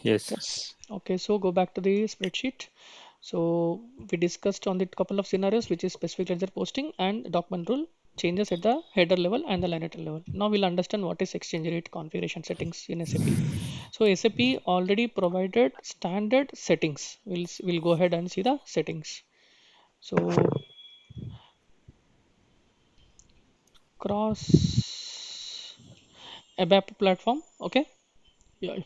Yes. Yes. Okay, so go back to the spreadsheet. So we discussed on the couple of scenarios, which is specific ledger posting and document rule changes at the header level and the line item level. Now we'll understand what is exchange rate configuration settings in SAP. So SAP already provided standard settings. We'll go ahead and see the settings. So cross ABAP platform. Okay. Yeah,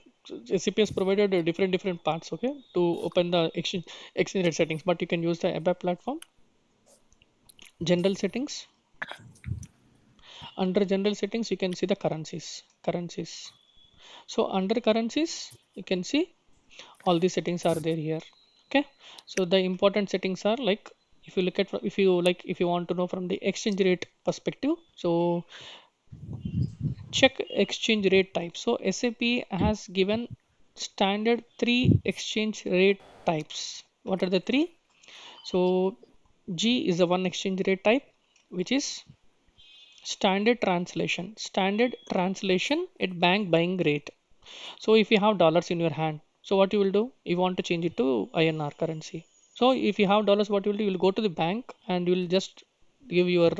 SAP has provided different parts, okay, to open the exchange rate settings, but you can use the ABAP platform. General settings. Under general settings, you can see the currencies. So under currencies, you can see all these settings are there here. Okay. So the important settings are like, if you look at, if you want to know from the exchange rate perspective, so check exchange rate type. So SAP has given standard three exchange rate types. What are the three? So G is the one exchange rate type, which is standard translation. Standard translation at bank buying rate. So if you have dollars in your hand, so what you will do? You want to change it to INR currency. So if you have dollars, what you will do? You will go to the bank and you will just give your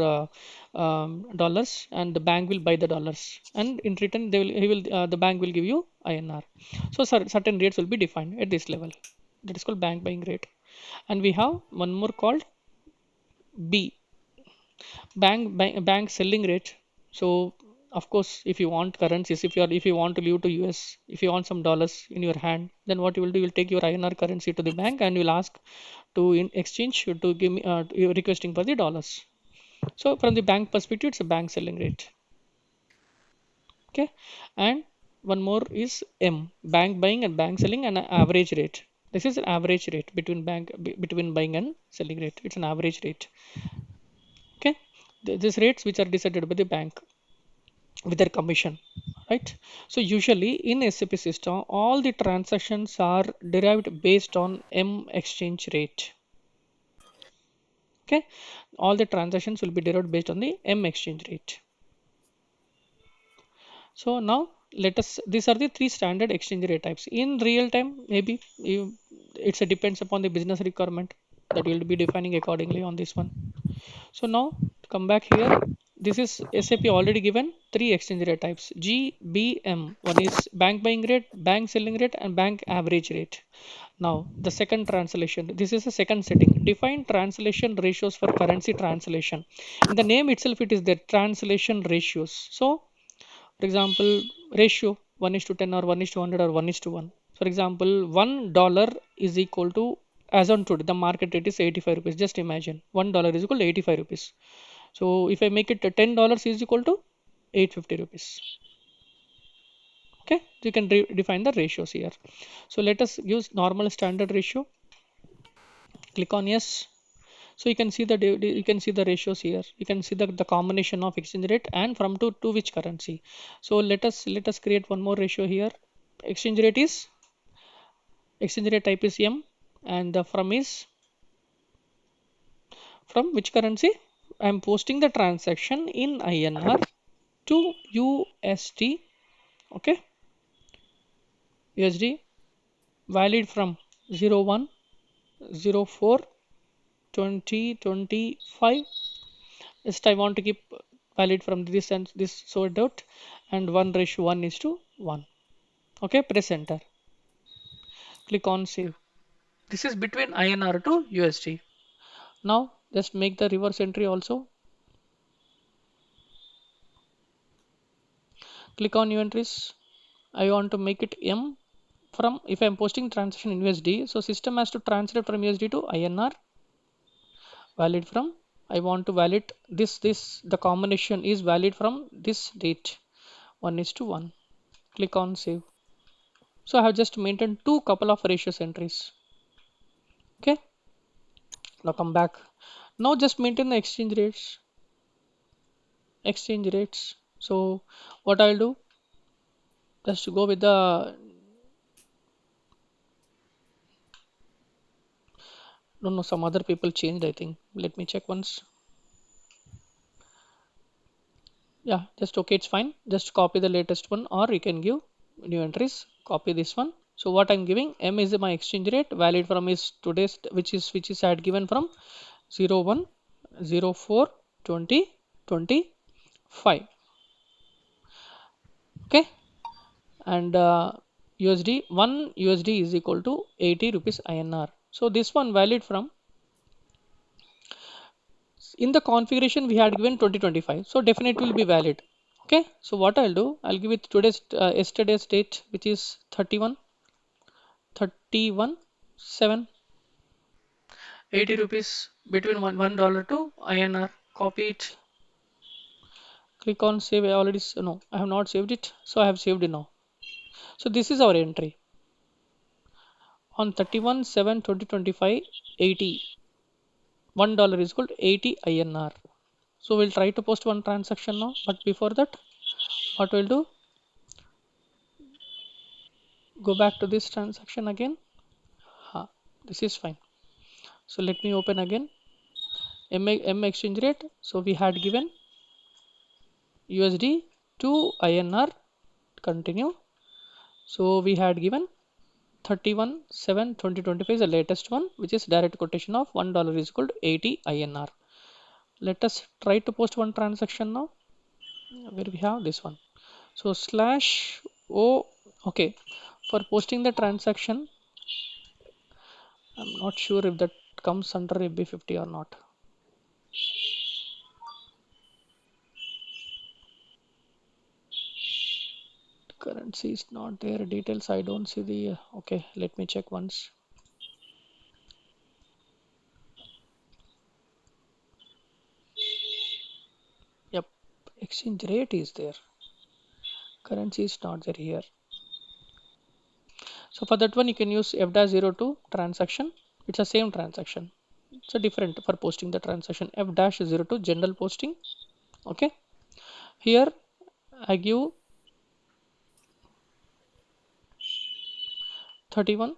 dollars, and the bank will buy the dollars, and in return the bank will give you INR. So certain rates will be defined at this level. That is called bank buying rate. And we have one more called B, bank selling rate. So of course, if you want currencies, if you want to leave to US, if you want some dollars in your hand, then what you will do, you will take your INR currency to the bank and you will ask to in exchange to give me you're requesting for the dollars. So from the bank perspective, it's a bank selling rate. Okay. And one more is M, bank buying and bank selling, and an average rate. This is an average rate between between buying and selling rate. It's an average rate. Okay. These rates which are decided by the bank with their commission, right? So usually in SAP system, all the transactions are derived based on M exchange rate. Okay, all the transactions will be derived based on the M exchange rate. So now let us, these are the three standard exchange rate types. In real time, maybe it's a depends upon the business requirement that we'll be defining accordingly on this one. So now to come back here, this is SAP already given three exchange rate types, GBM. One is bank buying rate, bank selling rate, and bank average rate. Now the second translation, this is the second setting. Define translation ratios for currency translation. In the name itself, it is the translation ratios. So for example, ratio 1 is to 10 or 1 is to 100 or 1 is to 1. For example, $1 is equal to, as on today, the market rate is 85 rupees. Just imagine $1 is equal to 85 rupees. So if I make it $10 is equal to 850 rupees. Okay, so you can define the ratios here. So let us use normal standard ratio. Click on yes. So you can see you can see the ratios here. You can see the combination of exchange rate and from to which currency. So let us create one more ratio here. Exchange rate is, exchange rate type is M, and the from is from which currency? I am posting the transaction in INR to USD. Okay, USD valid from 01 04 2025. Just I want to keep valid from this and this sort out, and 1 ratio 1 is to 1. Okay, press enter. Click on save. This is between INR to USD. Now just make the reverse entry also. Click on new entries. I want to make it M from, if I'm posting transaction in USD, so system has to translate from USD to INR, valid from, I want to valid this the combination is valid from this date, 1 is to 1. Click on save. So I have just maintained two couple of ratios entries. Okay, now come back. Now just maintain the exchange rates. So what I'll do, just go with the, no, some other people changed, I think. Let me check once. Yeah, just okay, it's fine. Just copy the latest one, or you can give new entries, copy this one, So what I'm giving, M is my exchange rate, valid from is today's, which is I had given from 01/04/2025. Okay, and USD, 1 USD is equal to 80 rupees INR. So this one valid from, in the configuration we had given 2025, so definitely will be valid. Okay, so what I'll do, I'll give it today's yesterday's date, which is 31 7, 80 rupees between $1 to INR. Copy it, click on save. I already no, I have not saved it, so I have saved it now. So this is our entry on 31/7/2025. 80, $1 is equal to 80 INR. So we'll try to post one transaction now, but before that, what we'll do, go back to this transaction again. This is fine. So let me open again. M exchange rate. So we had given USD to INR. Continue. So we had given 31/7/2025 is the latest one, which is direct quotation of $1 is equal to 80 INR. Let us try to post one transaction now, where we have this one. So slash O. Okay, for posting the transaction, I'm not sure if that comes under AB50 or not. Currency is not there. Details, I don't see the. Okay, let me check once. Yep, exchange rate is there. Currency is not there here. So for that one, you can use F-02 transaction. It's the same transaction. It's a different for posting the transaction. F-02 general posting. Okay. Here I give 31,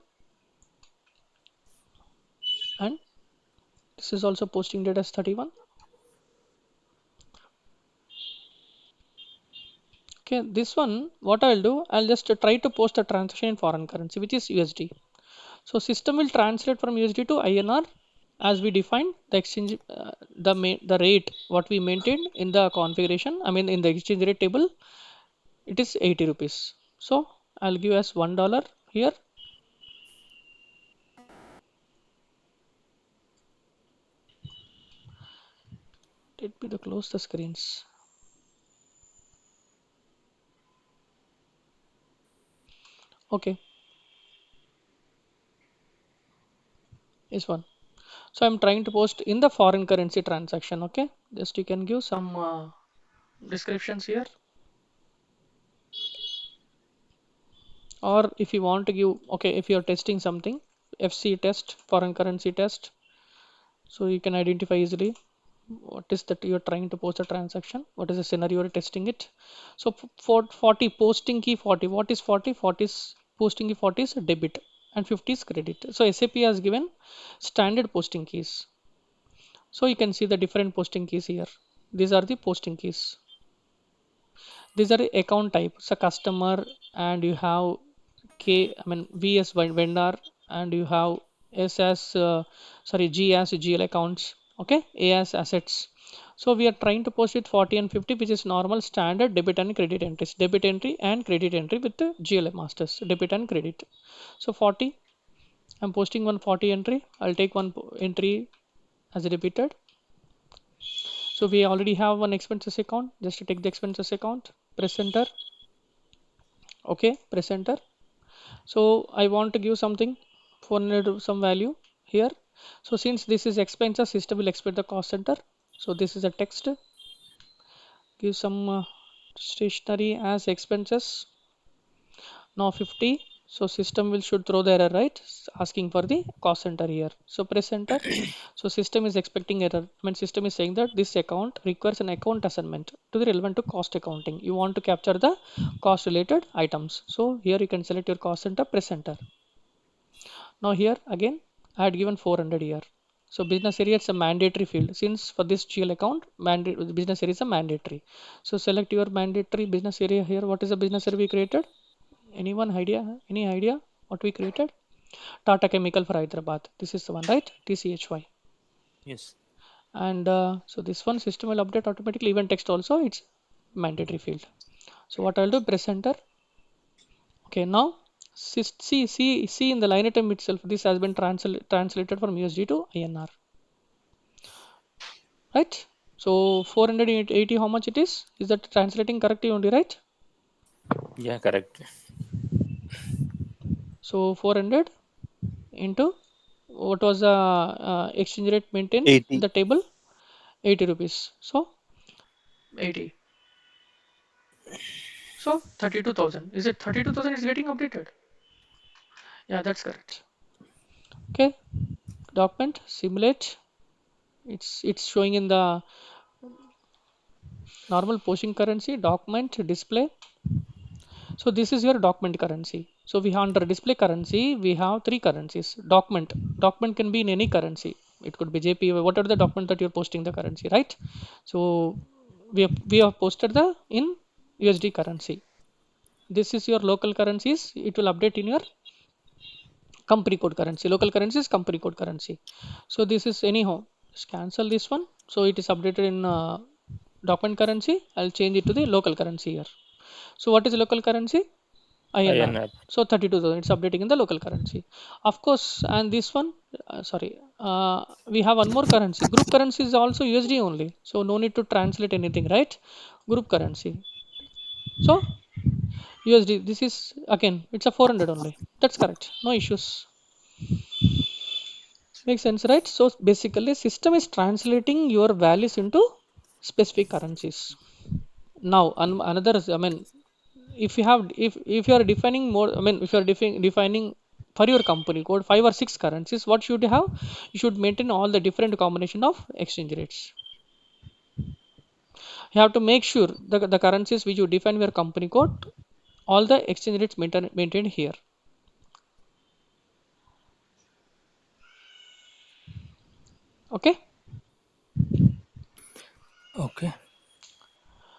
and this is also posting date as 31. Okay, this one, what I'll do, I'll just try to post a transaction in foreign currency, which is USD. So system will translate from USD to INR as we defined the exchange, the rate what we maintained in the configuration. I mean in the exchange rate table, it is 80 rupees. So I'll give as $1 here. Let me close the screens. Okay, this one. So I'm trying to post in the foreign currency transaction. Okay, just you can give some descriptions here, or if you want to give, okay, if you're testing something, FC test, foreign currency test, so you can identify easily what is that you're trying to post a transaction, what is the scenario you're testing it. So for 40 posting key 40, what is 40? 40 is posting key 40 is debit and 50 is credit. So SAP has given standard posting keys. So you can see the different posting keys here. These are the posting keys. These are the account type. So customer, and you have I mean V as vendor, and you have S as sorry, G as GL accounts. Okay, A as assets. So we are trying to post with 40 and 50, which is normal standard debit and credit entries. Debit entry and credit entry with the GL masters. Debit and credit. So 40. I'm posting one 40 entry. I'll take one entry as debited. So we already have one expenses account. Just to take the expenses account. Press enter. Okay, press enter. So I want to give something 400 some value here. So since this is expenses, system will expect the cost center. So this is a text, give some stationery as expenses. Now 50. So system will should throw the error, right, asking for the cost center here. So press enter. So system is expecting error. I mean system is saying that this account requires an account assignment to the relevant to cost accounting. You want to capture the cost related items. So here you can select your cost center, press enter. Now here again I had given 400 here. So business area is a mandatory field, since for this GL account business area is a mandatory. So select your mandatory business area here. What is the business area we created? Anyone idea? Any idea? What we created? Tata Chemical for Hyderabad. This is the one, right? TCHY. Yes. And so this one system will update automatically. Even text also, it's mandatory field. So what I'll do, press enter. Okay, now see in the line item itself, this has been translated from USD to INR, right? So 480, how much it is? Is that translating correctly only, right? Yeah, correct. So 400 into what was the exchange rate maintained in 80. the table? 80 rupees. So 80. So 32,000. Is it 32,000 is getting updated? Yeah, that's correct. Okay, document simulate. It's showing in the normal posting currency document display. So this is your document currency. So we have under display currency, we have three currencies. Document can be in any currency. It could be JPY, whatever the document that you're posting the currency, right? So we have posted the in USD currency. This is your local currencies. It will update in your company code currency. Local currency is company code currency. So this is anyhow. Just cancel this one. So it is updated in document currency. I'll change it to the local currency here. So what is local currency? INR. INR. So 32,000. It's updating in the local currency. Of course, and this one, sorry, we have one more currency. Group currency is also USD only. So no need to translate anything, right? Group currency. So USD. This is again, it's a 400 only. That's correct. No issues. Makes sense, right? So basically, system is translating your values into specific currencies. Now, another, I mean, if you are defining more, I mean, if you are defining for your company code five or six currencies, what should you have? You should maintain all the different combination of exchange rates. You have to make sure the currencies which you define your company code, all the exchange rates maintained here. Okay. Okay.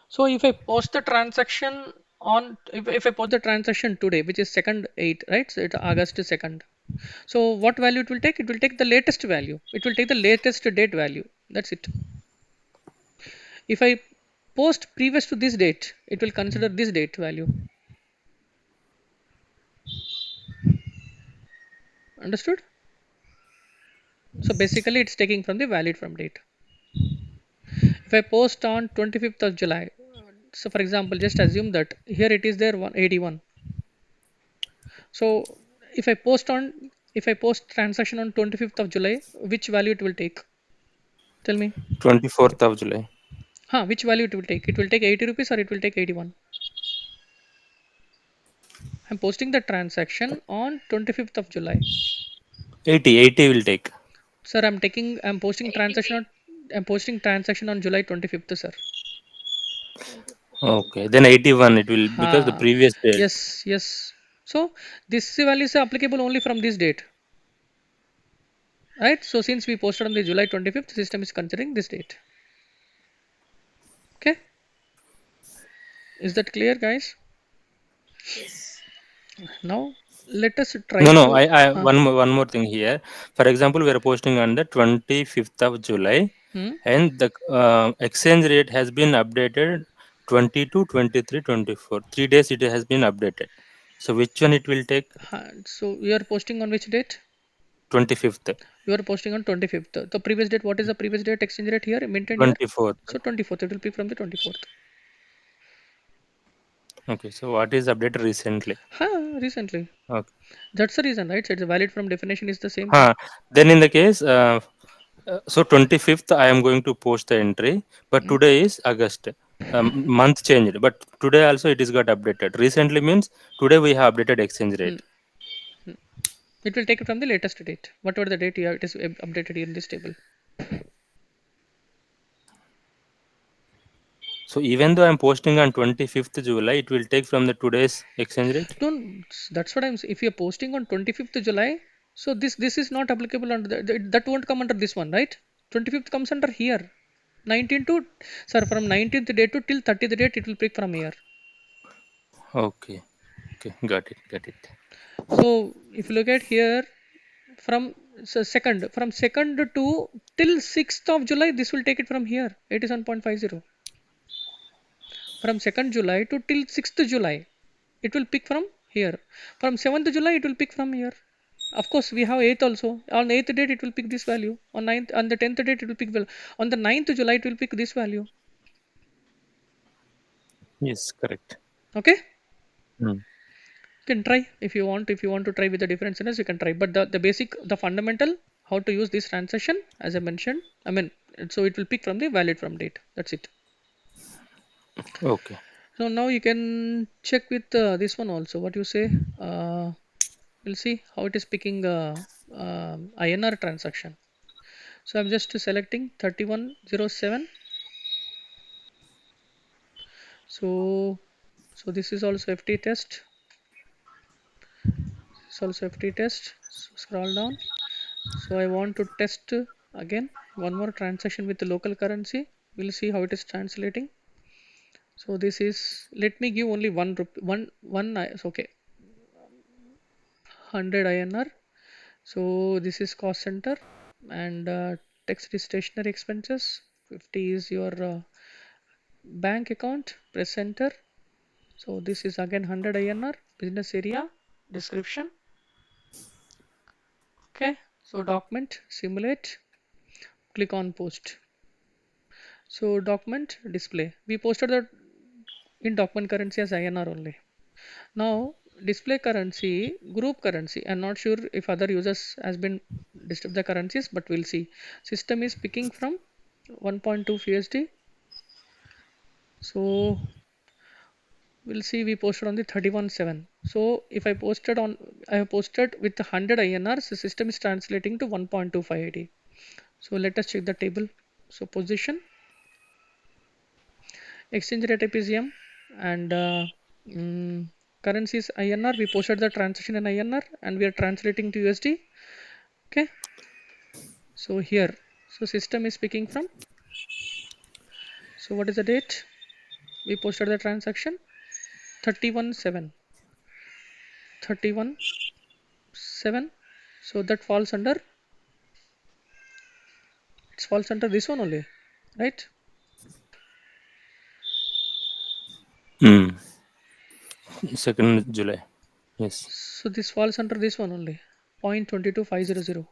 So if I post the transaction on, if I post the transaction today, which is second 8, right? So it's August 2nd. So what value it will take? It will take the latest value. It will take the latest date value. That's it. If I post previous to this date, it will consider this date value. Understood? So basically it's taking from the valid from date. If I post on 25th of July, so for example, just assume that here it is there 181. So if I post transaction on 25th of July, which value it will take? Tell me. 24th of July. Which value it will take? It will take 80 rupees or it will take 81. I'm posting the transaction on 25th of July. 80 will take. Sir, I'm posting transaction on July 25th, sir. Okay. Then 81 it will, because the previous date. Yes, yes. So this value is applicable only from this date, right? So since we posted on the July 25th, system is considering this date. Okay, is that clear, guys? Now let us try No, no. to. I Uh, one more thing here. For example, we are posting on the 25th of July, hmm? and the exchange rate has been updated 22, 23, 24. 3 days it has been updated. So which one it will take? So you are posting on which date? 25th, You are posting on 25th. The previous date, what is the previous date exchange rate here maintained here? 24th. So 24th, it will be from the 24th. Okay. So what is updated recently? Recently. Okay. That's the reason, right? So it's valid from definition is the same thing. Huh. Then in the case, so 25th, I am going to post the entry, but Hmm? today is August. Month changed, but today also it is got updated. Recently means today we have updated exchange Hmm. rate. Hmm. It will take it from the latest date, whatever the date you have, it is updated here in this table. So even though I am posting on 25th July, it will take from the today's exchange rate. Don't. That's what I'm saying. If you're posting on 25th July, so this is not applicable under that won't come under this one, right? 25th comes under here. 19 to, sir, from 19th date to till 30th date, it will pick from here. Okay. Okay, got it, got it. So if you look at here, from from second to till 6th of July, this will take it from here 87.50. From 2nd July to till 6th July, it will pick from here. From 7th July, it will pick from here. Of course, we have 8th also. On 8th date, it will pick this value. On ninth, on the 10th date, it will pick value. On the 9th July, it will pick this value. Yes, correct. Okay? Hmm. You can try if you want. If you want to try with the different scenarios, you can try. But the basic, the fundamental, how to use this transaction, as I mentioned, I mean, so it will pick from the valid from date. That's it. Okay. So now you can check with this one also. What you say? We'll see how it is picking INR transaction. So I'm just selecting 3107. So this is also FT test. This is also FT test. So scroll down. So I want to test again one more transaction with the local currency. We'll see how it is translating. So this is, let me give only okay, 100 INR. So this is cost center, and text is stationery expenses. 50 is your bank account, press enter. So this is again 100 INR, business area, description. Okay. So document, simulate, click on post. So document display. We posted that in document currency as INR only. Now display currency, group currency. I'm not sure if other users has been disturbed the currencies, but we'll see. System is picking from 1.2 USD. So we'll see, we posted on the 31/7. So if I have posted with the 100 INRs, the system is translating to 1.25 AD. So let us check the table. So position, exchange rate IPCM, and currencies INR. We posted the transaction in INR and we are translating to USD. Okay. So here, so system is picking from. So what is the date? We posted the transaction 31/7. 31/7. So that falls under, it falls under this one only, right? Hmm. 2nd July. Yes. So this falls under this one only, 0.22500.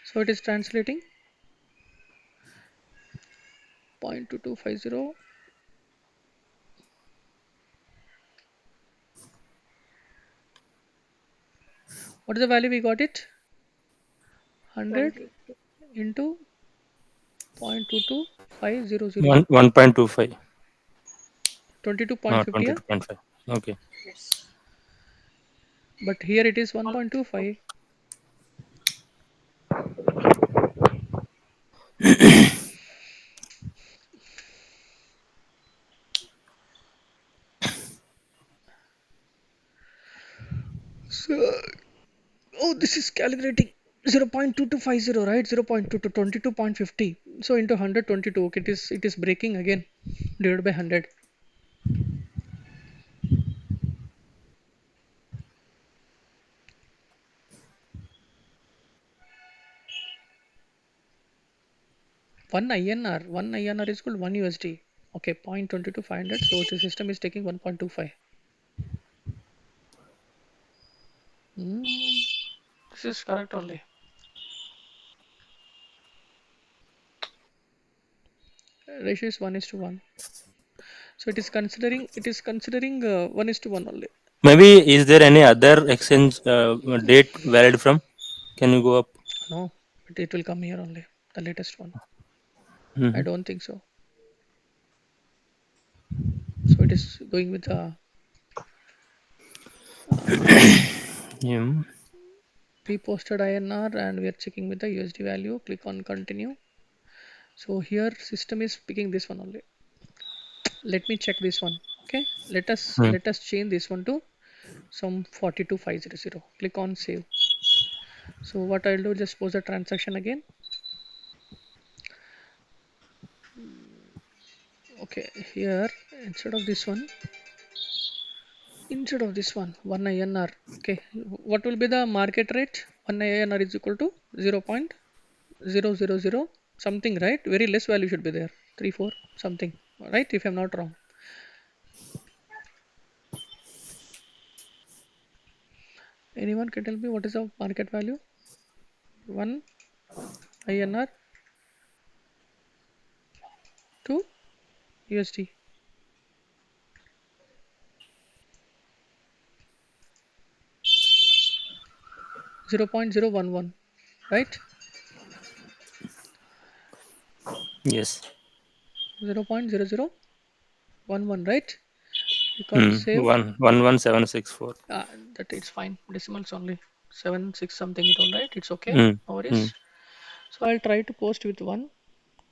So it is translating 0.2250. What is the value we got it? 100 into 0.22500. 1.25. 22.50. 22.5. Okay. But here it is 1.25. So, oh, this is calculating 0.2250, right? 0.2 to 22.50. So into 122. Okay, it is breaking again. Divided by 100. 1 INR is equal to 1 USD. Okay, 0.22 500. So the system is taking 1.25. This is correct only. Ratio is 1:1. So it is considering 1:1 only. Maybe is there any other exchange date valid from? Can you go up? No, but it will come here only. The latest one. I Hmm. don't think so. So it is going with the uh, Yeah. pre-posted INR, and we are checking with the USD value. Click on continue. So here system is picking this one only. Let me check this one. Okay. Let us Hmm. let us change this one to some 42500. Click on save. So what I'll do, just pause the transaction again. Okay, here instead of this one, Instead of this one INR. Okay, what will be the market rate? One INR is equal to 0.000 something, right? Very less value should be there. 3 4 something, right? If I'm not wrong. Anyone can tell me what is the market value? 1 INR to USD. 0.011, right? Yes. 0.0011, right? Click on save. 11764. That it's fine. Decimals only. 7 6 something you told, right? It's okay. Mm. No Mm. worries. So I'll try to post with one.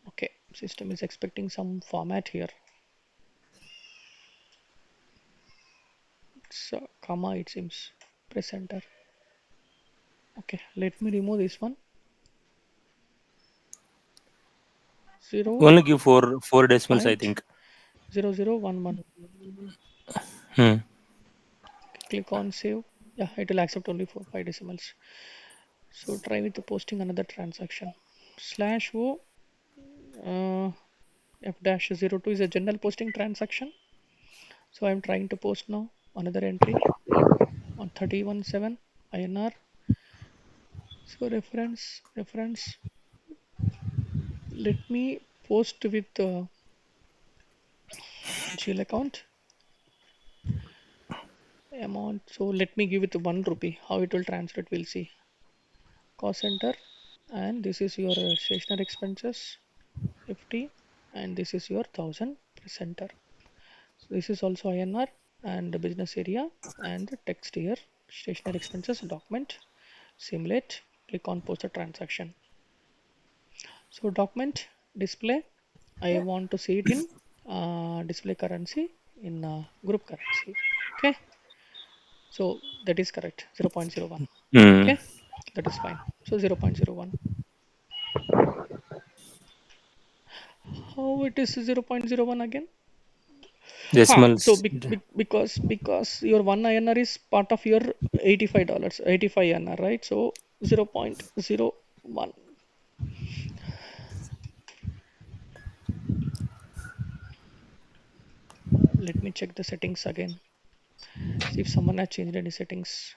Okay, system is expecting some format here. It's comma, it seems. Press enter. Okay, let me remove this one. 0 Only give four decimals, I point think. 0011. Hmm. Click on save. Yeah, it will accept only for 5 decimals. So try with the posting another transaction. Slash O uh, F dash 02 is a general posting transaction. So I'm trying to post now another entry on 31/7 INR. So reference. Let me post with GL account amount. So let me give it 1 rupee. How it will translate, we'll see. Cost center, and this is your stationery expenses 50, and this is your 1000 center. So this is also INR and the business area and the text here. Stationery expenses document. Simulate. Click on post a transaction. So document display. I want to see it in display currency in group currency. Okay. So that is correct. 0.01. Hmm. Okay. That is fine. So 0.01. How it is 0.01 again? So Decimals. because your one INR is part of your $85, 85 INR, right? So 0.01. Let me check the settings again. See if someone has changed any settings.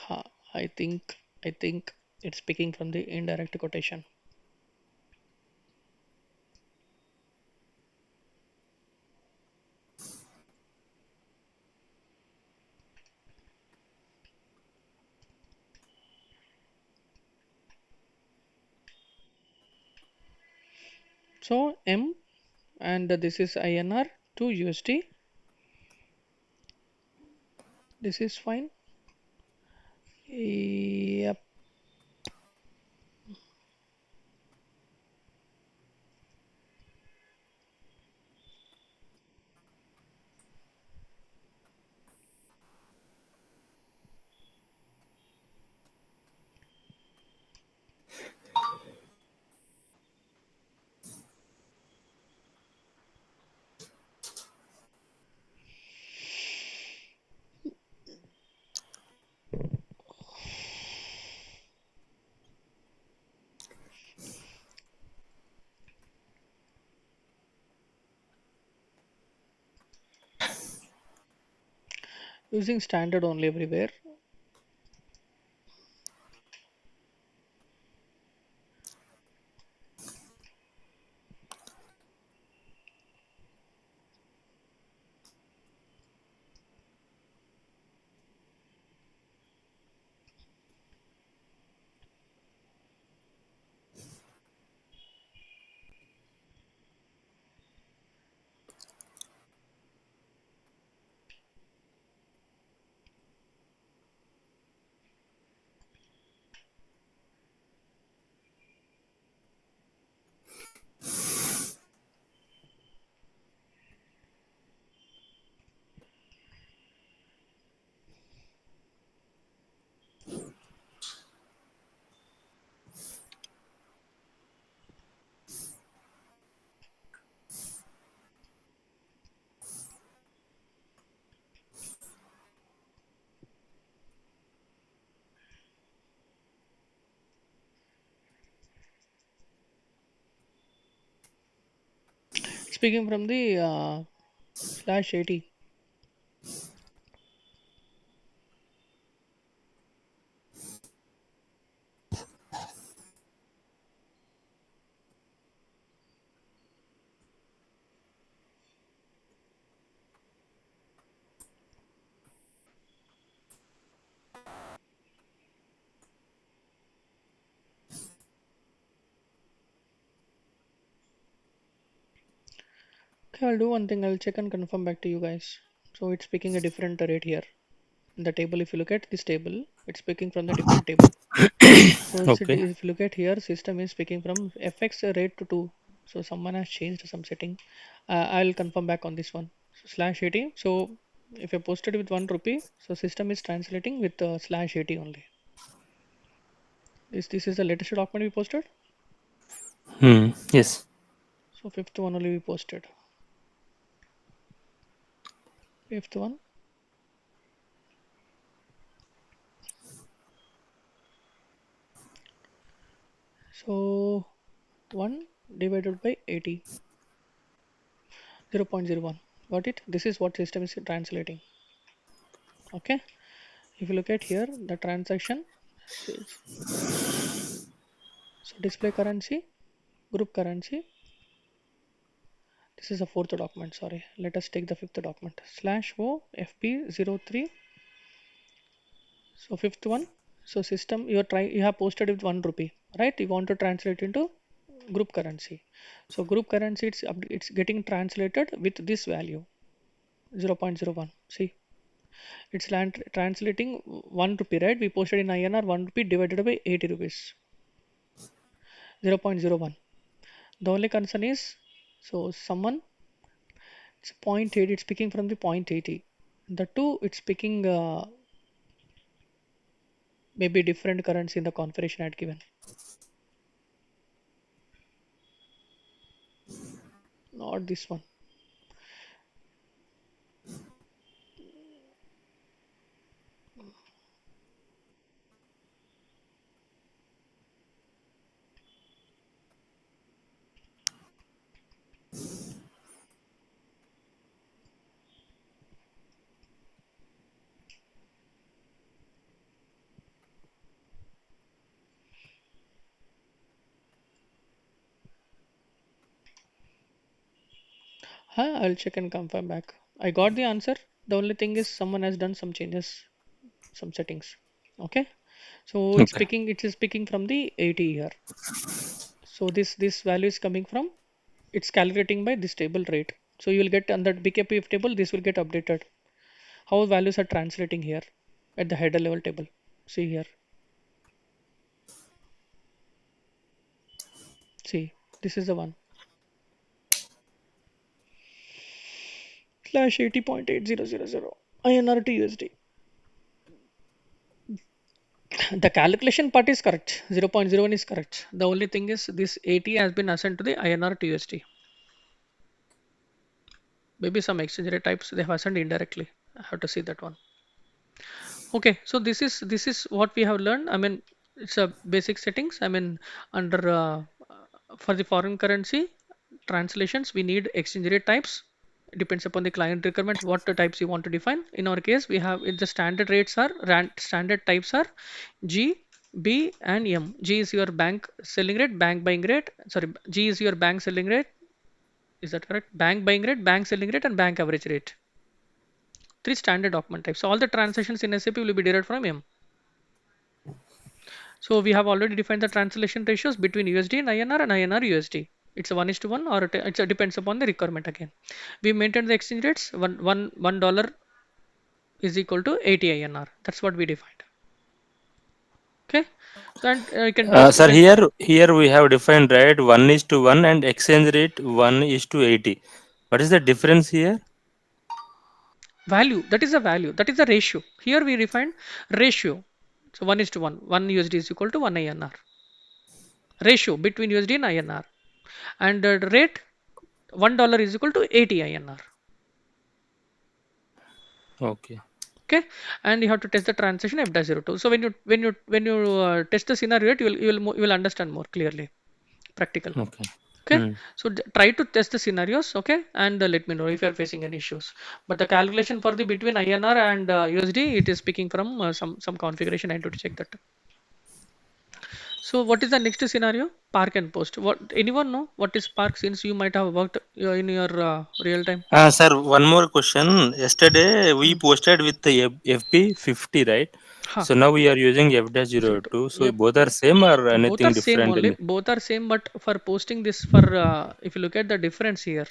Ha, I think I think it's picking from the indirect quotation. So M, and this is INR to USD. This is fine. Yep. Using standard only everywhere. speaking from the slash 80. Okay, I'll do one thing. I'll check and confirm back to you guys. So it's picking a different rate here. In the table, if you look at this table, it's picking from the different table. So Okay. if you look at here, system is picking from FX rate to 2. So someone has changed some setting. I'll confirm back on this one. So slash 80. So if you posted with 1 rupee, so system is translating with slash 80 only. This is the latest document we posted. Yes. So fifth one only we posted. Fifth one. So 1 divided by 80. 0.01. Got it? This is what system is translating. Okay. If you look at here, the transaction says so display currency, group currency. This is the fourth document. Sorry. Let us take the fifth document. Slash O FP03. So fifth one. So system you have posted with 1 rupee, right? You want to translate into group currency. So group currency it's getting translated with this value 0.01. See, it's translating 1 rupee, right? We posted in INR 1 rupee divided by 80 rupees 0.01. The only concern is so someone it's point 80, it's picking from the point 80. The two it's picking maybe different currency in the configuration I had given. Not this one. Huh, I'll check and confirm back. I got the answer. The only thing is someone has done some changes, some settings. Okay. So Okay. it is picking from the 80 here. So this value is coming from it's calculating by this table rate. So you will get on that BKPF table, this will get updated. How values are translating here at the header level table. See here. See, this is the one. Slash 80.8000 INR to USD. The calculation part is correct. 0.01 is correct. The only thing is this 80 has been assigned to the INR to USD. Maybe some exchange rate types they have assigned indirectly. I have to see that one. Okay, so this is what we have learned. I mean, it's a basic settings. I mean, under for the foreign currency translations, we need exchange rate types. Depends upon the client requirement what the types you want to define. In our case, we have the standard rates are standard types are G, B, and M. G is your bank selling rate, bank buying rate. Sorry, G is your bank selling rate. Is that correct? Bank buying rate, bank selling rate, and bank average rate. Three standard document types. So all the transactions in SAP will be derived from M. So we have already defined the translation ratios between USD and INR and INR USD. It's a 1:1 or it depends upon the requirement again. We maintain the exchange rates. One dollar is equal to 80 INR. That's what we defined. Okay. So and you Sir, can here we have defined, right, 1:1 and exchange rate 1:80. What is the difference here? value. That is a value. That is a ratio. Here we defined ratio. So 1:1. 1 USD is equal to 1 INR. Ratio between USD and INR. And the rate $1 is equal to 80 INR. Okay. Okay, and you have to test the transaction f dash 02. So when you test the scenario, you will understand more clearly. Practical. Okay. Okay, so try to test the scenarios, okay, and let me know if you are facing any issues. But the calculation for the between INR and USD, it is speaking from some configuration. I need to check that. So what is the next scenario? Park and post. What anyone know what is park, since you might have worked in your real time? Sir, one more question. Yesterday we Hmm. posted with the FB50, right? Huh. So now we are using See, F-02. So yep, both are same or both are anything same different only. in? Both are same, but for posting this for if you look at the difference here,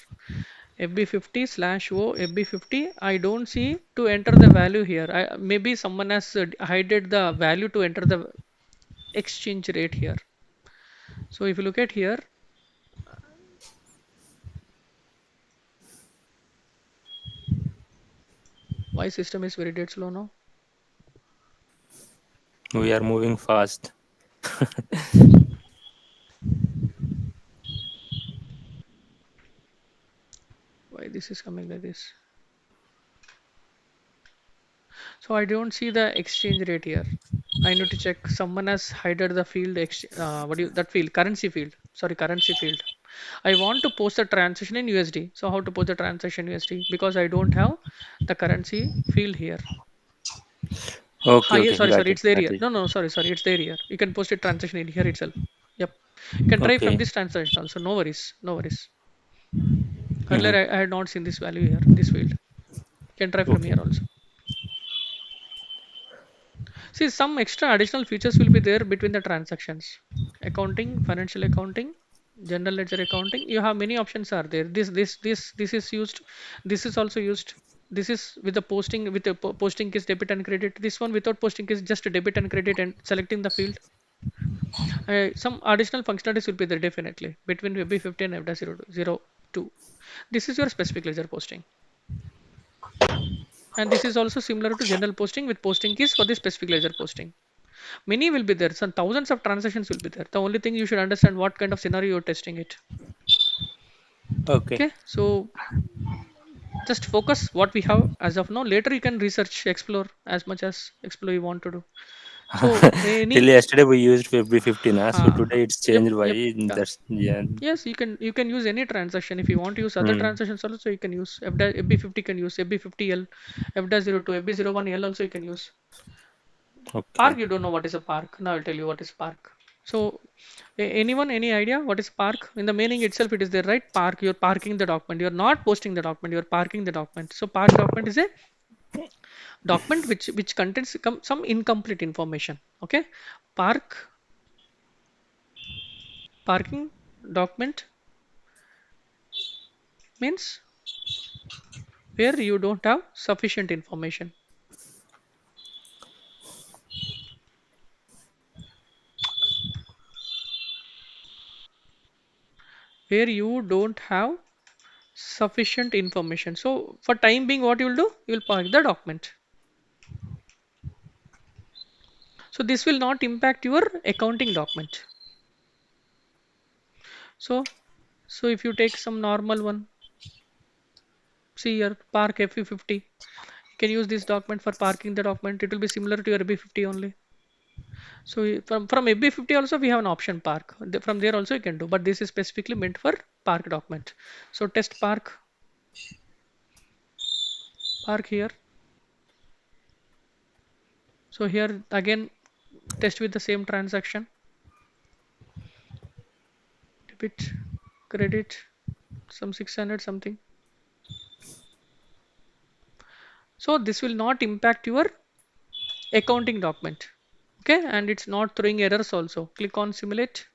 FB50 slash O FB50, I don't see to enter the value here. Maybe someone has hided the value to enter the exchange rate here. So if you look at here, why system is very dead slow now? We are moving fast. Why this is coming like this? So I don't see the exchange rate here. I need to check. Someone has hidden the field. What do you, that field? Currency field. Sorry, currency field. I want to post a transaction in USD. So how to post the transaction USD? Because I don't have the currency field here. Okay, Hi, okay, sorry, got it, it's there got here. it. No, sorry, it's there here. You can post a transaction in here itself. Yep. You can try from Okay. this transaction also. No worries, no worries. Earlier Hmm. I had not seen this value here, this field. You can try from Okay. here also. See, some extra additional features will be there between the transactions. Accounting, financial accounting, general ledger accounting. You have many options are there. This is used. This is also used. This is with the posting with the posting is debit and credit. This one without posting is just debit and credit and selecting the field. Some additional functionalities will be there definitely between WebB50 and F-02. This is your specific ledger posting. And this is also similar to general posting with posting keys for the specific ledger posting. Many will be there. Some thousands of transactions will be there. The only thing you should understand what kind of scenario you're testing it. Okay. Okay, so just focus what we have as of now. Later you can research, explore as much as explore you want to do. So Till any yesterday we used FB50 na, so uh, today it's yep, changed. Why? yep, yeah. That's yeah. Yes, you can use any transaction. If you want to use other Hmm. transactions also, you can use FB50 can use FB50L, FB02, FB01L also you can use. Okay. Park, you don't know what is a park. Now I'll tell you what is park. So anyone, any idea what is park? In the meaning itself, it is there, right? Park, you're parking the document. You're not posting the document, you're parking the document. So park document is a document which contains some incomplete information. Okay. Park, parking document means where you don't have sufficient information. Where you don't have sufficient information. So for time being, what you will do? You will park the document. So this will not impact your accounting document. So so if you take some normal one, see here, park FU50. You can use this document for parking the document. It will be similar to your B50 only. So from AB50 also we have an option park. From there also you can do, but this is specifically meant for park document. So test park here. So here again test with the same transaction, debit, credit, some 600 something. So this will not impact your accounting document. Okay, and it's not throwing errors also. Click on simulate,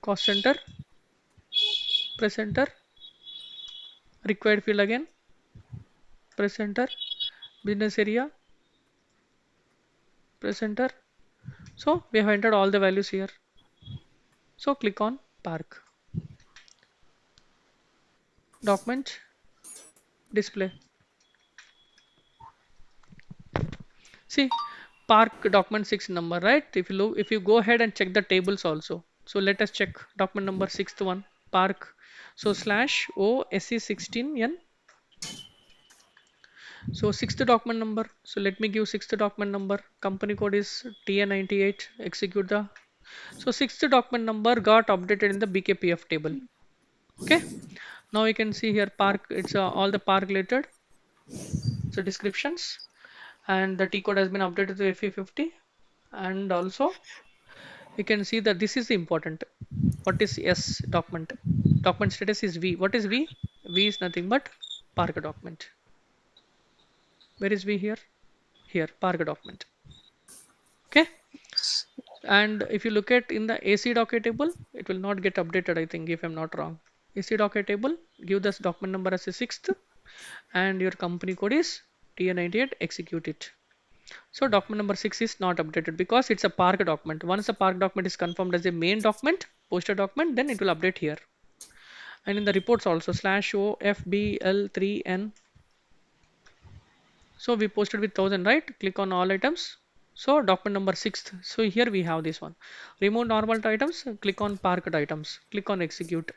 cost center, press enter, required field again, press enter, business area, press enter. So we have entered all the values here. So click on park, document, display. See, park document 6 number, right? If you look, if you go ahead and check the tables also. So let us check document number sixth one, park. So slash O SE16N. So sixth document number. So let me give sixth document number. Company code is TN98. Execute the. So sixth document number got updated in the BKPF table. Okay. Now you can see here park. It's all the park related. So descriptions, and the T code has been updated to FE50, and also you can see that this is important. What is S document? Document status is V. What is V? V is nothing but park document. Where is V here? Here, park document. Okay. And if you look at in the AC docket table, it will not get updated, I think, if I'm not wrong. AC docket table, give this document number as a sixth, and your company code is TA98, execute it. So document number 6 is not updated because it's a park document. Once the park document is confirmed as a main document, poster document, then it will update here. And in the reports also /OFBL3N. So we posted with 1000, right? Click on all items. So document number 6th. So here we have this one. Remove normal items. Click on parked items. Click on execute.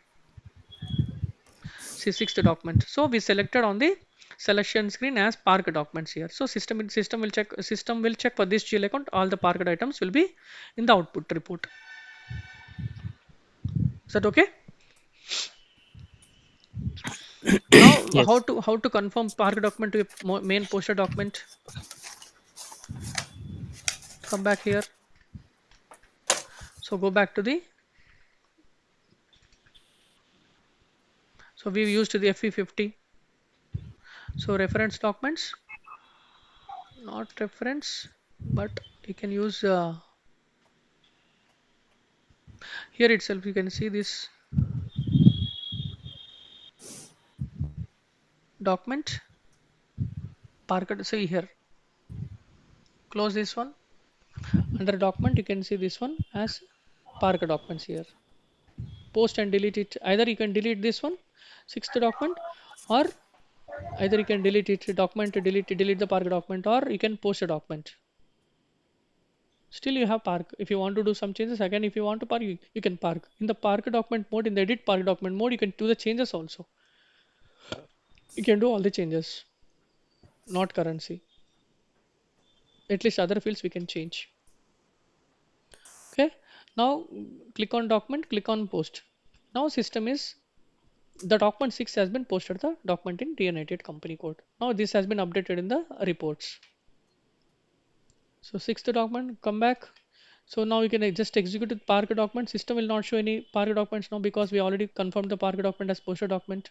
See sixth document. So we selected on the selection screen as parked documents here. So system will check for this GL account. All the parked items will be in the output report. Is that okay? Now Yes. how to confirm parked document to a main poster document? Come back here. So go back to the. So we used the FE50. So reference documents, not reference, but you can use here itself. You can see this document parked. See here. Close this one. Under document, you can see this one as park documents here. Post and delete it. Either you can delete this one, sixth document, or either you can delete it, document, delete the park document, or you can post a document. Still you have park. If you want to do some changes, again, if you want to park, you can park. In the park document mode, in the edit park document mode, you can do the changes also. You can do all the changes, not currency. At least other fields we can change. Okay. Now click on document, click on post. Now system is the document 6 has been posted the document in DNA88 company code. Now this has been updated in the reports. So sixth document, come back. So now you can just execute the park document. System will not show any park documents now because we already confirmed the park document as posted document.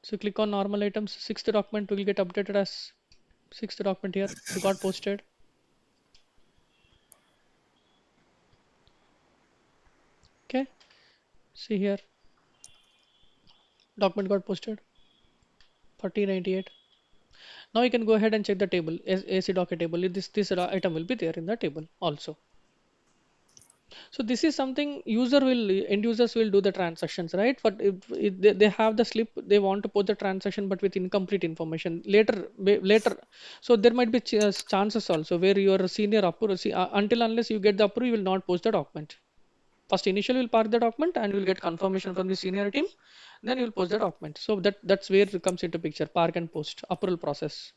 So click on normal items. Sixth document will get updated as sixth document here. It got posted. Okay. See here. Document got posted. 4098. Now you can go ahead and check the table. AC docket table. This item will be there in the table also. So this is something end users will do the transactions, right? But if they have the slip, they want to put the transaction, but with incomplete information later. So there might be chances also where your senior approver, until unless you get the approval, you will not post the document. First, initially, you'll park the document and you'll get confirmation from the senior team. Then you'll post the document. So that's where it comes into picture. Park and post approval process.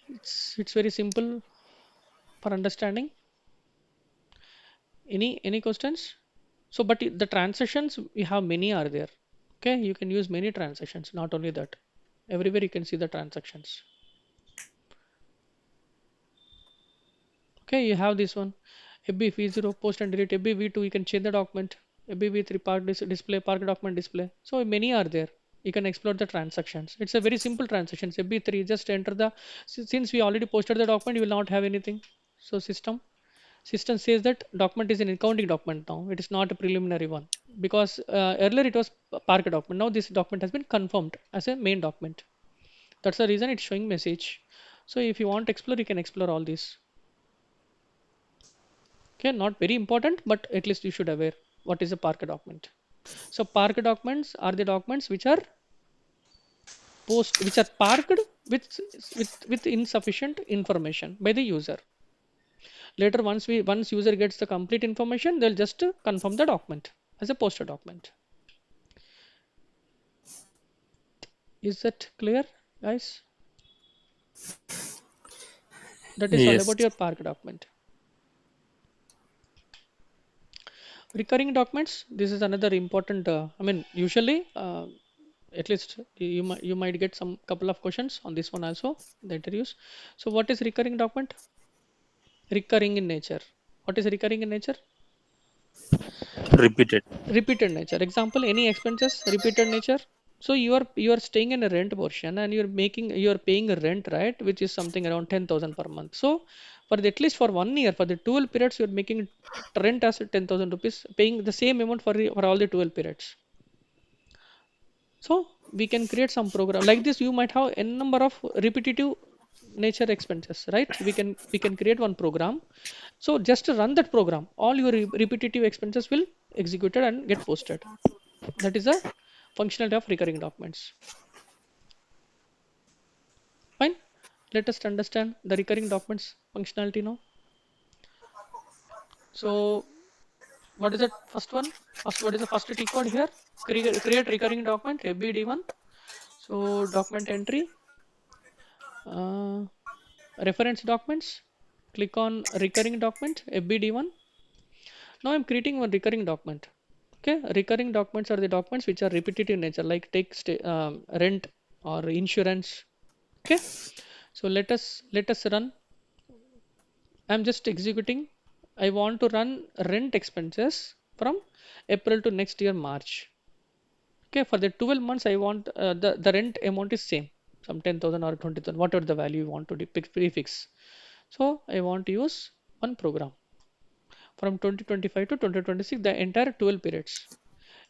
It's very simple for understanding. Any questions? So, but the transactions we have many are there. Okay, you can use many transactions. Not only that, everywhere you can see the transactions. Okay, you have this one. FB V0 post and delete. FB V2 you can change the document. FB V3 park display park document display. So many are there. You can explore the transactions. It's a very simple transaction. FB3 just enter the since we already posted the document, you will not have anything. So system says that document is an accounting document now. It is not a preliminary one because earlier it was park document. Now this document has been confirmed as a main document. That's the reason it's showing message. So if you want to explore, you can explore all this. Okay, not very important, but at least you should aware what is a park document. So park documents are the documents which are parked with insufficient information by the user. Later, once user gets the complete information, they'll just confirm the document as a poster document. Is that clear, guys? That is all Yes. about your park document. Recurring documents. This is another important. I mean, usually, at least you might get some couple of questions on this one also in the interviews. So, what is recurring document? Recurring in nature. What is recurring in nature? Repeated. Repeated nature. Example, any expenses repeated nature. So you are staying in a rent portion and you're paying a rent, right, which is something around 10,000 per month. So for at least for 1 year, for the 12 periods, you're making rent as 10,000 rupees, paying the same amount for all the 12 periods. So we can create some program like this. You might have n number of repetitive nature expenses, right? We can create one program. So just to run that program, all your repetitive expenses will executed and get posted. That is a functionality of recurring documents. Fine. Let us understand the recurring documents functionality now. So what is that first one? First, what is the first T code here? Create recurring document FBD1. So document entry, uh, reference documents. Click on recurring document FBD1. Now I'm creating one recurring document. Okay, recurring documents are the documents which are repetitive in nature, like take rent or insurance. Okay, so let us run. I'm just executing. I want to run rent expenses from April to next year March. Okay, for the 12 months, I want the rent amount is same, some 10,000 or 20,000, whatever the value you want to prefix. So I want to use one program from 2025 to 2026, the entire 12 periods.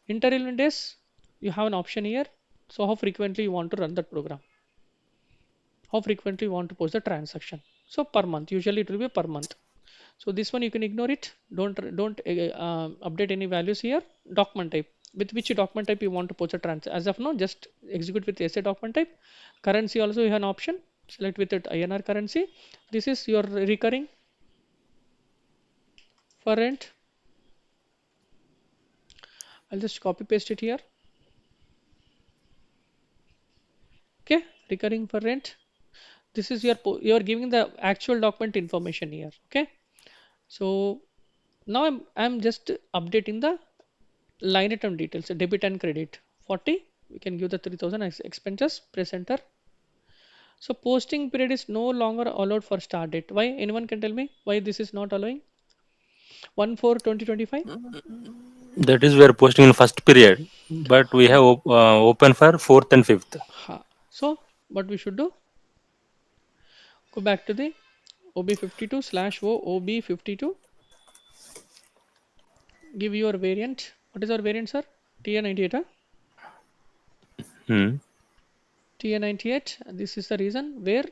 Interval days, you have an option here. So how frequently you want to run that program? How frequently you want to post the transaction? So per month, usually it will be per month. So this one you can ignore it. Don't update any values here. Document type. With which document type you want to post a trans? As of now, just execute with SA document type. Currency also you have an option. Select with it INR currency. This is your recurring for rent. I'll just copy paste it here. Okay, recurring for rent. This is you are giving the actual document information here. Okay, so now I'm just updating the line item details, debit and credit. 40, we can give the 3,000 as expenses, press enter. So posting period is no longer allowed for start date. Why? Anyone can tell me why this is not allowing? 1/4/2025. That is we are posting in first period, but we have open for fourth and fifth. So what we should do? Go back to the OB52 slash O OB52. Give your variant. What is our variant, sir? TA98. Huh? Hmm. TA98. This is the reason where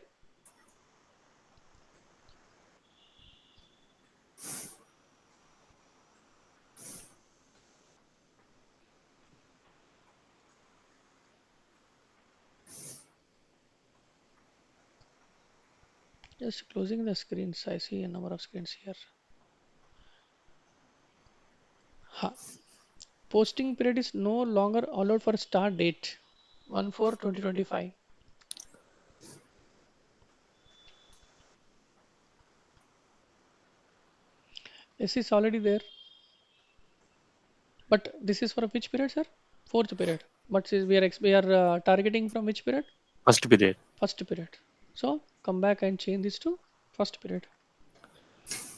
just closing the screens. I see a number of screens here. Ha. Posting period is no longer allowed for start date 1/4/2025. This is already there, but this is for which period, sir? Fourth period. But we are targeting from which period? First period. First period. So come back and change this to first period.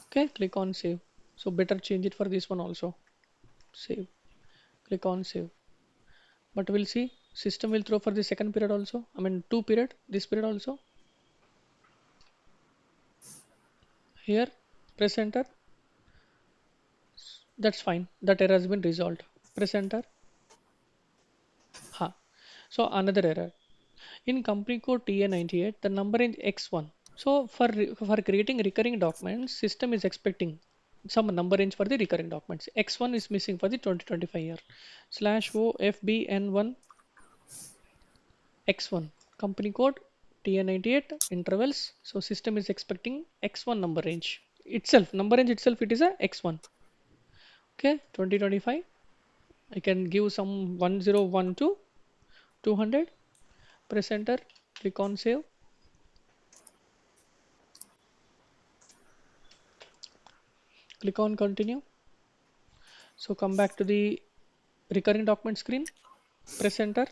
Okay, click on save. So better change it for this one also. Save. Click on save. But we'll see. System will throw for the second period also. I mean two period. This period also. Here, press enter. That's fine. That error has been resolved. Press enter. Ha. So another error. In company code TA98, the number is X1. So for creating recurring documents, system is expecting some number range for the recurring documents. X1 is missing for the 2025 year. Slash OFBN1 X1. Company code TA98 intervals. So system is expecting X1 number range. Itself, number range itself, it is a X1. Okay, 2025. I can give some 1012 200. Press enter. Click on save. Click on continue. So come back to the recurring document screen, press enter.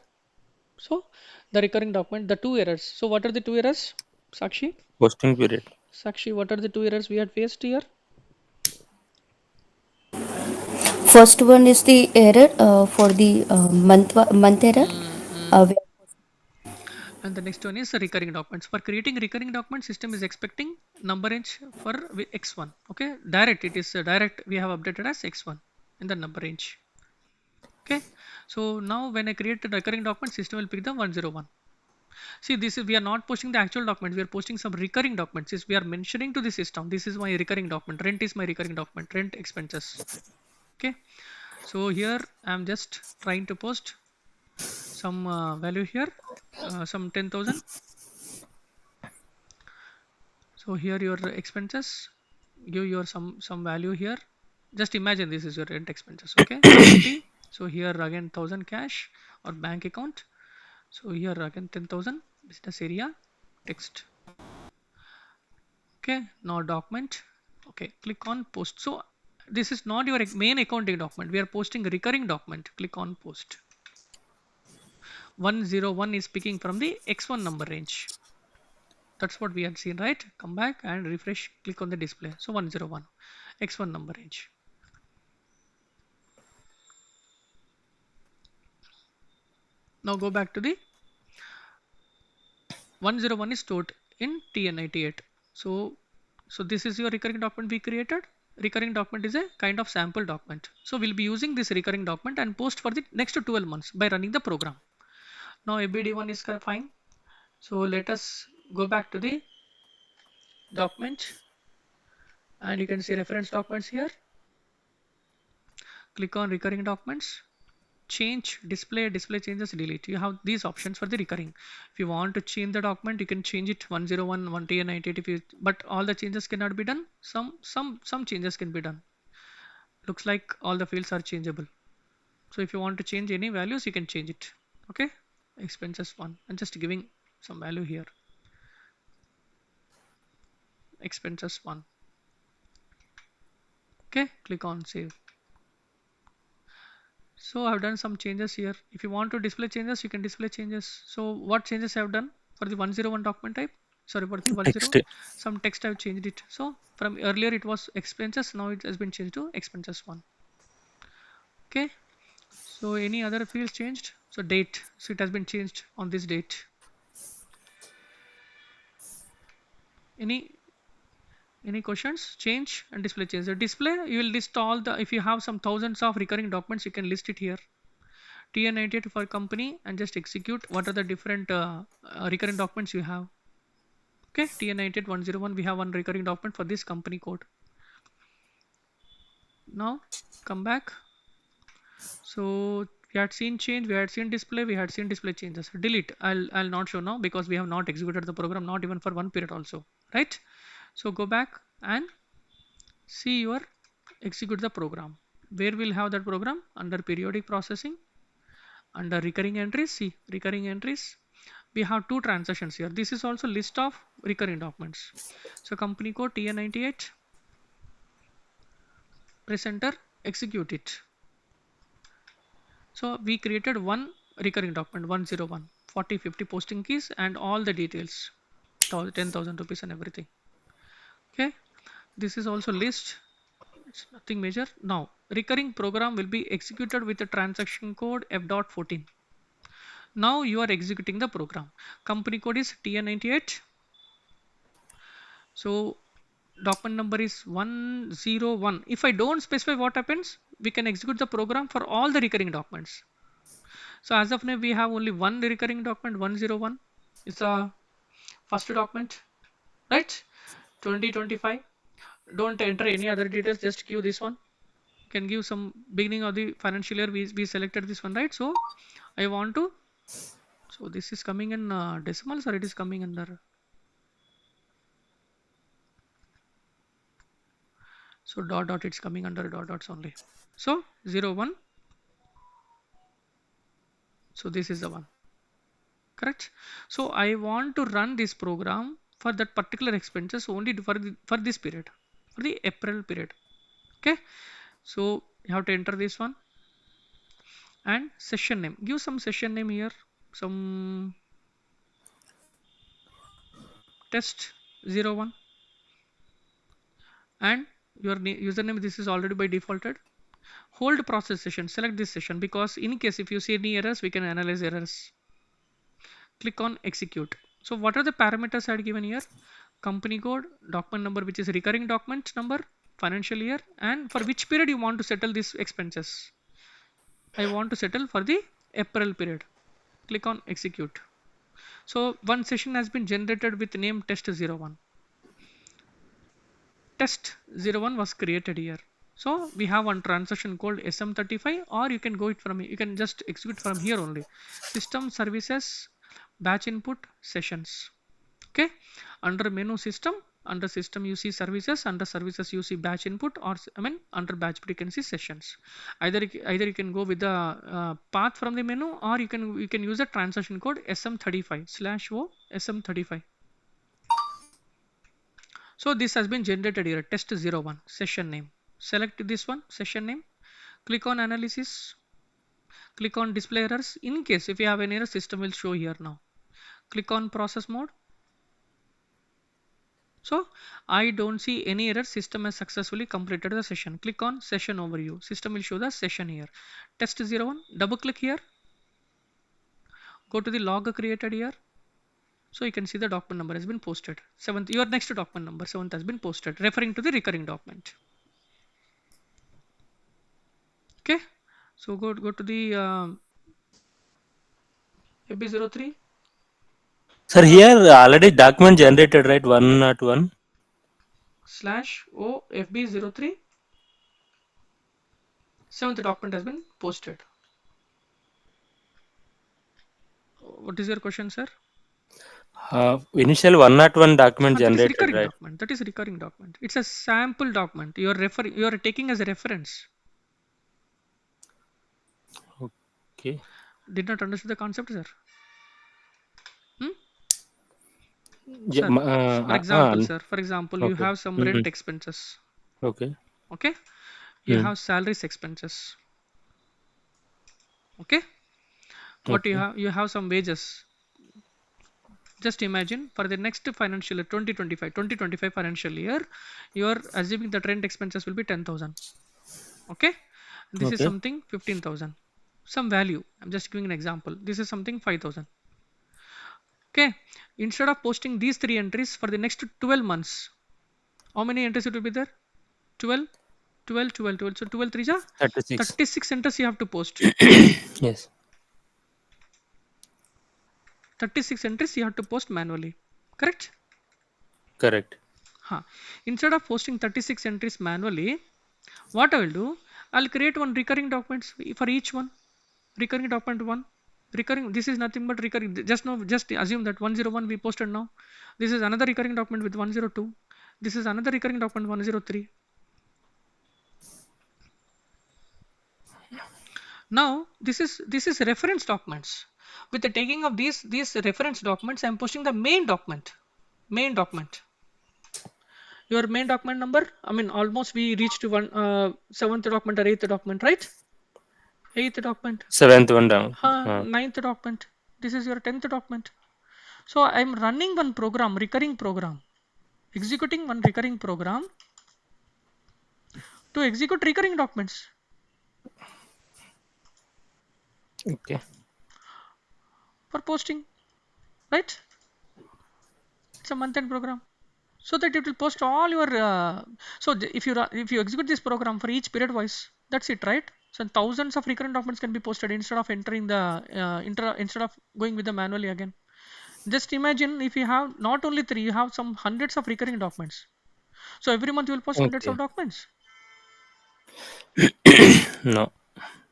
So the recurring document, the two errors. So what are the two errors? Sakshi? Posting period. Sakshi, what are the two errors we had faced here? First one is the error for the month error. Mm-mm. Where And the next one is the recurring documents. For creating recurring document, system is expecting number range for x1. Okay, direct, it is direct. We have updated as x1 in the number range. Okay, so now when I create the recurring document, system will pick the 101. See, this is, we are not posting the actual documents. We are posting some recurring documents. Is we are mentioning to the system, this is my recurring document. Rent is my recurring document. Rent expenses. Okay, so here I am just trying to post some value here, some 10,000. So here your expenses, give your some value here. Just imagine this is your rent expenses. Okay, 50. So here again 1,000 cash or bank account. So here again 10,000 business area text. Okay, now document. Okay, click on post. So this is not your main accounting document. We are posting a recurring document. Click on post. 101 is picking from the x1 number range. That's what we had seen, right? Come back and refresh, click on the display. So 101 x1 number range. Now go back to the 101 is stored in TN98. So this is your recurring document we created. Recurring document is a kind of sample document. So we'll be using this recurring document and post for the next 12 months by running the program. Now ABD1 is fine. So let us go back to the document and you can see reference documents here. Click on recurring documents. Change display changes, delete. You have these options for the recurring. If you want to change the document, you can change it 101 1TN98 if you, but all the changes cannot be done. Some changes can be done. Looks like all the fields are changeable. So if you want to change any values, you can change it. Okay, expenses one. I'm just giving some value here. Expenses one. Okay, click on save. So I've done some changes here. If you want to display changes, you can display changes. So what changes I've done for the 101 document type? Sorry, for the 10, Text. some text I've changed it. So from earlier it was expenses, now it has been changed to expenses one. Okay. So any other fields changed? So date. So it has been changed on this date. Any any questions? Change and display change. The display you will list all the, if you have some thousands of recurring documents, you can list it here. TN98 for company and just execute what are the different recurring documents you have. Okay, TN98 101, we have one recurring document for this company code. Now come back. So we had seen change, we had seen display, we had seen display changes. Delete. I'll not show now because we have not executed the program, not even for one period also, right? So go back and see your execute the program. Where we'll have that program? Under periodic processing, under recurring entries. See recurring entries. We have two transactions here. This is also list of recurring documents. So company code TN98, press enter, execute it. So we created one recurring document 101, 40, 50 posting keys and all the details, 10,000 rupees and everything. Okay, this is also list. It's nothing major. Now recurring program will be executed with the transaction code f.14. Now you are executing the program. Company code is TN98. So document number is 101. If I don't specify what happens, we can execute the program for all the recurring documents. So as of now, we have only one recurring document 101. It's a first document, right? 2025. Don't enter any other details, just give this one. You can give some beginning of the financial year. We selected this one, right? So I want to, so this is coming in decimals or it is coming under, so dot dot, it's coming under dot dots only. So 01. So this is the one, correct? So I want to run this program for that particular expenses only for this period, for the April period. Okay, so you have to enter this one and session name. Give some session name here, some test 01, and your username. This is already by defaulted. Hold process session. Select this session because in case if you see any errors, we can analyze errors. Click on execute. So what are the parameters I had given here? Company code, document number, which is recurring document number, financial year, and for which period you want to settle these expenses. I want to settle for the April period. Click on execute. So one session has been generated with name test01. Test01 was created here. So we have one transaction called SM35, or you can go it from, you can just execute from here only. System services, batch input, sessions. Okay, under menu system, under system you see services, under services you see batch input, or I mean under batch you can see sessions. Either you can go with the path from the menu, or you can use the transaction code SM35/O SM35. So this has been generated here, test01 session name. Select this one, session name. Click on analysis. Click on display errors. In case if you have an error, system will show here now. Click on process mode. So I don't see any error. System has successfully completed the session. Click on session overview. System will show the session here. Test01. Double click here. Go to the log created here. So you can see the document number has been posted. Seventh, your next document number 7th has been posted, referring to the recurring document. Okay. So go to the FB03. Sir, here already document generated, right? 101. /O FB03. 7th document has been posted. What is your question, sir? Initial 101 document That is generated, recurring right? document. That is recurring document. It's a sample document. You are taking as a reference. Okay. Did not understand the concept, sir? Hmm? Yeah, Sir, for example, you okay. have some Mm-hmm. rent expenses. Okay. Okay, you Mm. have salaries expenses. Okay, what you Okay. have? You have some wages. Just imagine for the next financial year 2025 financial year, you are assuming that rent expenses will be 10,000. Okay, and this is Okay. something 15,000. Some value. I'm just giving an example. This is something 5,000. Okay, instead of posting these three entries for the next 12 months, how many entries it will be there? 12, 12, 12, 12. So 12 3 are 36. 36 entries you have to post. Yes. 36 entries you have to post manually. Correct? Correct. Huh. Instead of posting 36 entries manually, what I will do, I'll create one recurring documents for each one. Recurring document one. Recurring, this is nothing but recurring. Just assume that 101 we posted now. This is another recurring document with 102. This is another recurring document 103. Now this is reference documents. With the taking of these reference documents, I am posting the main document. Main document. Your main document number. I mean, almost we reached to one 7th document or 8th document, right? 8th document. Seventh one down. Ninth document. This is your 10th document. So I am running one program, recurring program, executing one recurring program to execute recurring documents Okay. for posting, right? It's a month-end program, so that it will post all your. If you execute this program for each period wise, that's it, right? So thousands of recurrent documents can be posted instead of entering the instead of going with the manually again. Just imagine if you have not only three, you have some hundreds of recurring documents. So every month you will post hundreds of Okay. documents. No.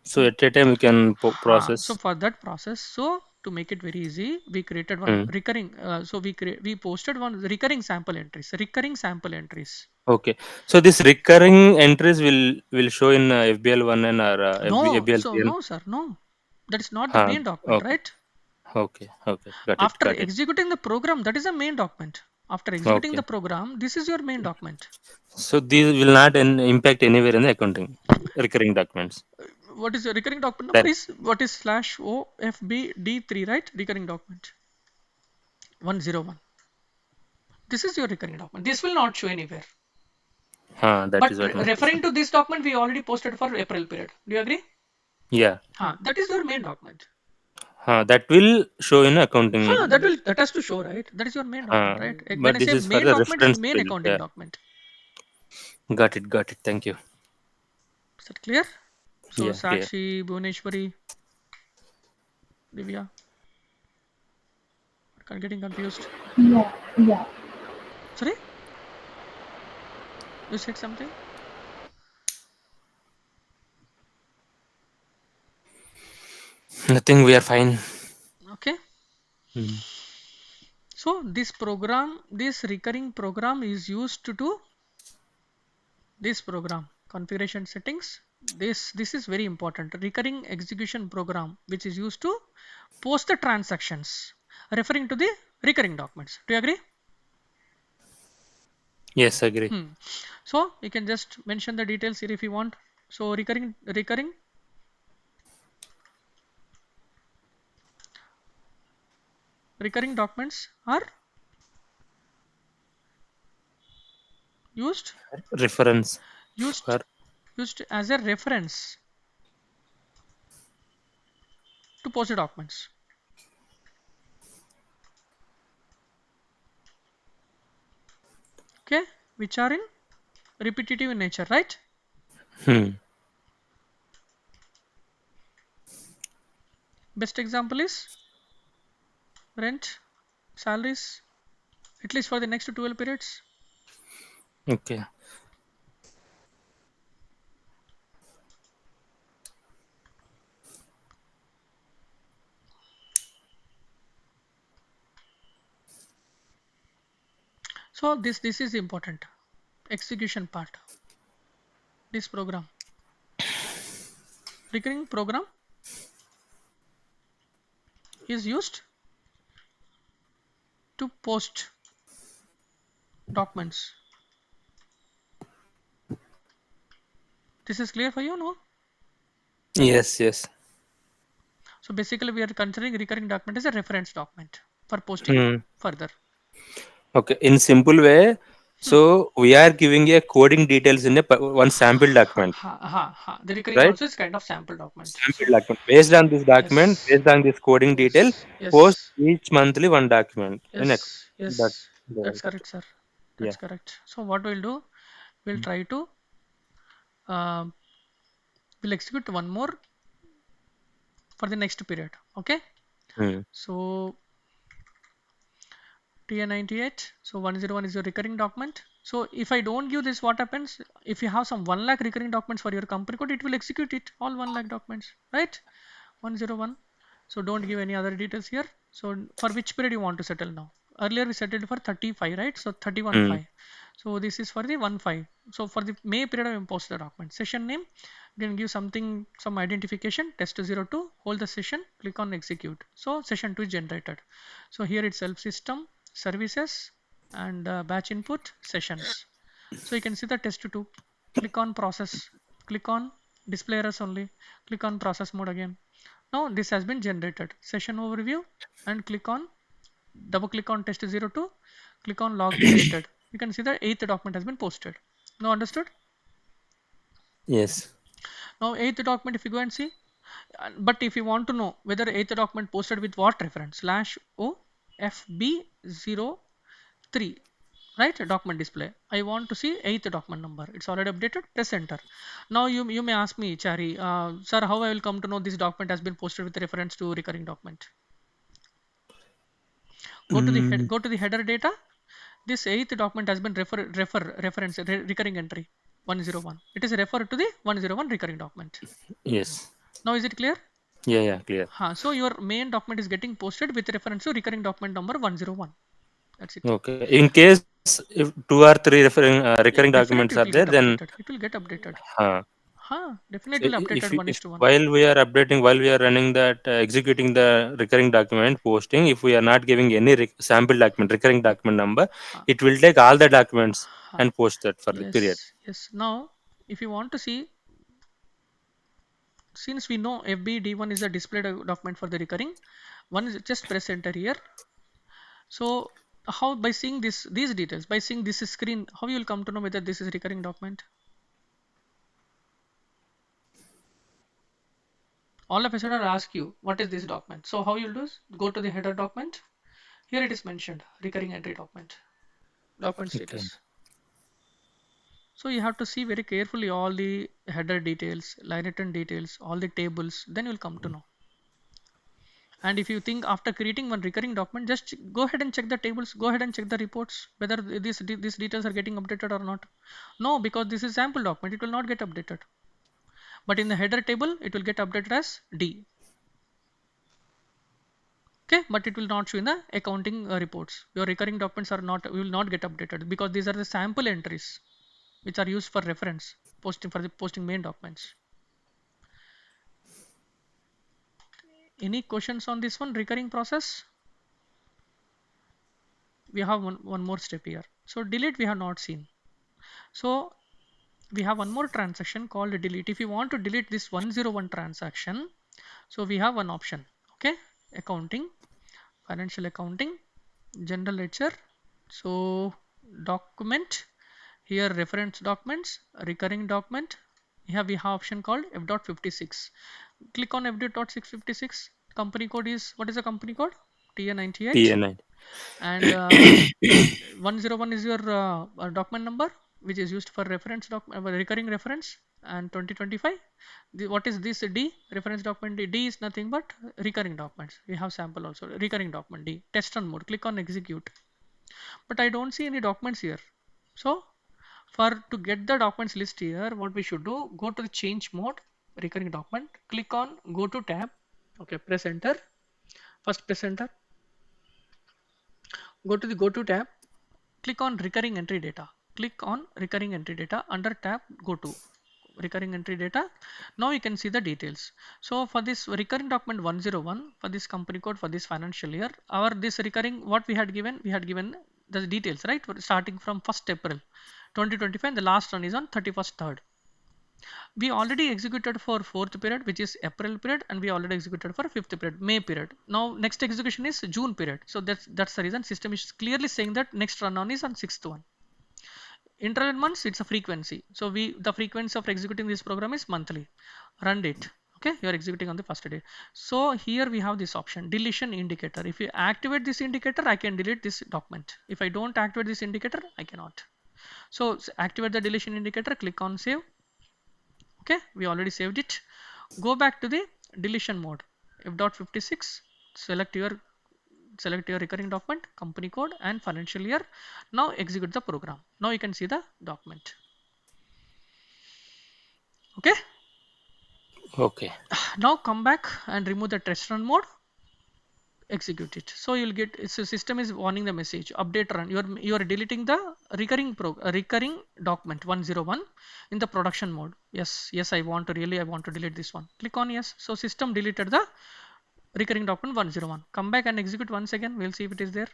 So at a time we can So process. for that process, so to make it very easy, we created one Mm. recurring. We posted one recurring sample entries. Recurring sample entries. Okay. So this recurring entries will show in FBL one and our No, FBL so 3. no, sir, no. That is not the main document, Okay. right? Okay. Okay. Got it. After Got it. executing the program, that is the main document. After executing Okay. the program, this is your main document. So these will not impact anywhere in the accounting recurring documents. What is your recurring document number That is what is slash OFBD3, right? Recurring document 101. This is your recurring document. This will not show anywhere. that But is what my referring question. to this document, we already posted for April period. Do you agree? Yeah. That is your main document. That will show in accounting. That has to show, right? That is your main document, Uh, right? When but I this say is for main the document, is reference main bill. accounting Yeah. document. Got it. Got it. Thank you. Is that clear? So Yeah. Clear. Sakshi, Bhuvneshwari, Divya, are getting confused. Yeah, yeah. Sorry, you said something. Nothing. We are fine. Okay. Hmm. So this program, this recurring program is used to do this program configuration settings. This is very important. Recurring execution program, which is used to post the transactions, referring to the recurring documents. Do you agree? Yes. Agree. So you can just mention the details here if you want. So recurring documents are used Reference used for. used as a reference to post the documents. Okay, which are in repetitive in nature, right? Hmm. Best example is rent, salaries, at least for the next 12 periods. Okay. So this is important execution part. This program, recurring program, is used to post documents. This is clear for you, no? Yes. Yes. So basically, we are considering recurring document as a reference document for posting Hmm. further. Okay. In simple way, so we are giving a coding details in a one sample document, The recurring right? also is kind of sample document. Sample So document. Based on this document, yes, based on this coding detail, yes, post yes, each monthly one document in a that yes. level. That's correct, sir. Yeah. That's correct. So what we'll do, we'll try to um, we'll execute one more for the next period. Okay. Hmm. So TN98. So 101 is your recurring document. So if I don't give this, what happens? If you have some 1 lakh recurring documents for your company code, it will execute it all 1 lakh documents, right? 101. So don't give any other details here. So for which period you want to settle now? Earlier we settled for 35, right? So 31 Hmm. 5. So this is for the 1 5. So for the May period I import the document. Session name, you can give something, some identification, test02, hold the session, click on execute. So session 2 is generated. So here itself system, services, and batch input sessions. So you can see the test2. Click on process, click on display errors only, click on process mode again. Now this has been generated. Session overview, and double click on test02, click on log created. You can see the 8th document has been posted. Now understood? Yes. Now 8th document, if you go and see, but if you want to know whether 8th document posted with what reference, slash O FB03, right? Document display. I want to see 8th document number. It's already updated. Press enter. Now you may ask me, Chari, sir, how I will come to know this document has been posted with reference to recurring document? Mm, Go to the header data. This 8th document has been reference recurring entry 101. It is referred to the 101 recurring document. yes. Now is it clear? Yeah. Yeah. Clear. So your main document is getting posted with reference to recurring document number 101. That's it. Okay. In case if two or three recurring Yeah, documents definitely are it will there, get then updated. It will get updated. huh. Definitely updated one If is to one. while we are updating, while we are running that, executing the recurring document posting, if we are not giving any sample document, recurring document number, Huh, it will take all the documents huh. and post that for the period. Yes, yes. Now, if you want to see, since we know FBD1 is a display document for the recurring, one is just press enter here. So how, by seeing these details, by seeing this screen, how you will come to know whether this is recurring document? All of a sudden I'll ask you what is this document. So how you'll do is go to the header document. Here it is mentioned recurring entry document Okay. status. So you have to see very carefully all the header details, line item details, all the tables, then you'll come to know. And if you think after creating one recurring document, just go ahead and check the tables, go ahead and check the reports, whether these details are getting updated or not. No, because this is sample document, it will not get updated. But in the header table, it will get updated as D. Okay, but it will not show in the accounting reports. Your recurring documents are not, will not get updated because these are the sample entries which are used for reference posting, for the posting main documents. Any questions on this one recurring process? We have one more step here. So delete we have not seen. So we have one more transaction called delete. If you want to delete this 101 transaction, so we have one option. Okay, accounting, financial accounting, general ledger. So document, here reference documents, recurring document. Here we have option called F.56. Click on F.656. Company code is, what is the company code? TA98. TN9. And 101 is your document number, which is used for reference recurring reference. And 2025, what is this D? Reference document D. D is nothing but recurring documents. We have sample also, recurring document D. Test run mode, click on execute. But I don't see any documents here. So for to get the documents list here, what we should do, go to the change mode, recurring document, click on go to tab. Okay, press enter. First press enter, go to the go to tab, click on recurring entry data, click on recurring entry data, under tab go to recurring entry data. Now you can see the details. So for this recurring document 101, for this company code, for this financial year, our this recurring, what we had given the details, right, starting from 1st April 2025 and the last one is on 31st 3rd. We already executed for 4th period, which is April period, and we already executed for 5th period, May period. Now next execution is June period. So that's the reason system is clearly saying that next run on is on 6th one. Interval months, it's a frequency. So the frequency of executing this program is monthly. Run date. Okay, you are executing on the first day. So here we have this option, deletion indicator. If you activate this indicator, I can delete this document. If I don't activate this indicator, I cannot. So activate the deletion indicator, click on save. Okay, we already saved it. Go back to the deletion mode, F.56, select your recurring document, company code and financial year. Now execute the program. Now you can see the document. Okay, Okay. now come back and remove the test run mode, execute it. So you'll get, so system is warning the message update run, you are deleting the recurring document 101 in the production mode. Yes, I want to delete this one. Click on yes. So system deleted the recurring document 101. Come back and execute once again, we'll see if it is there.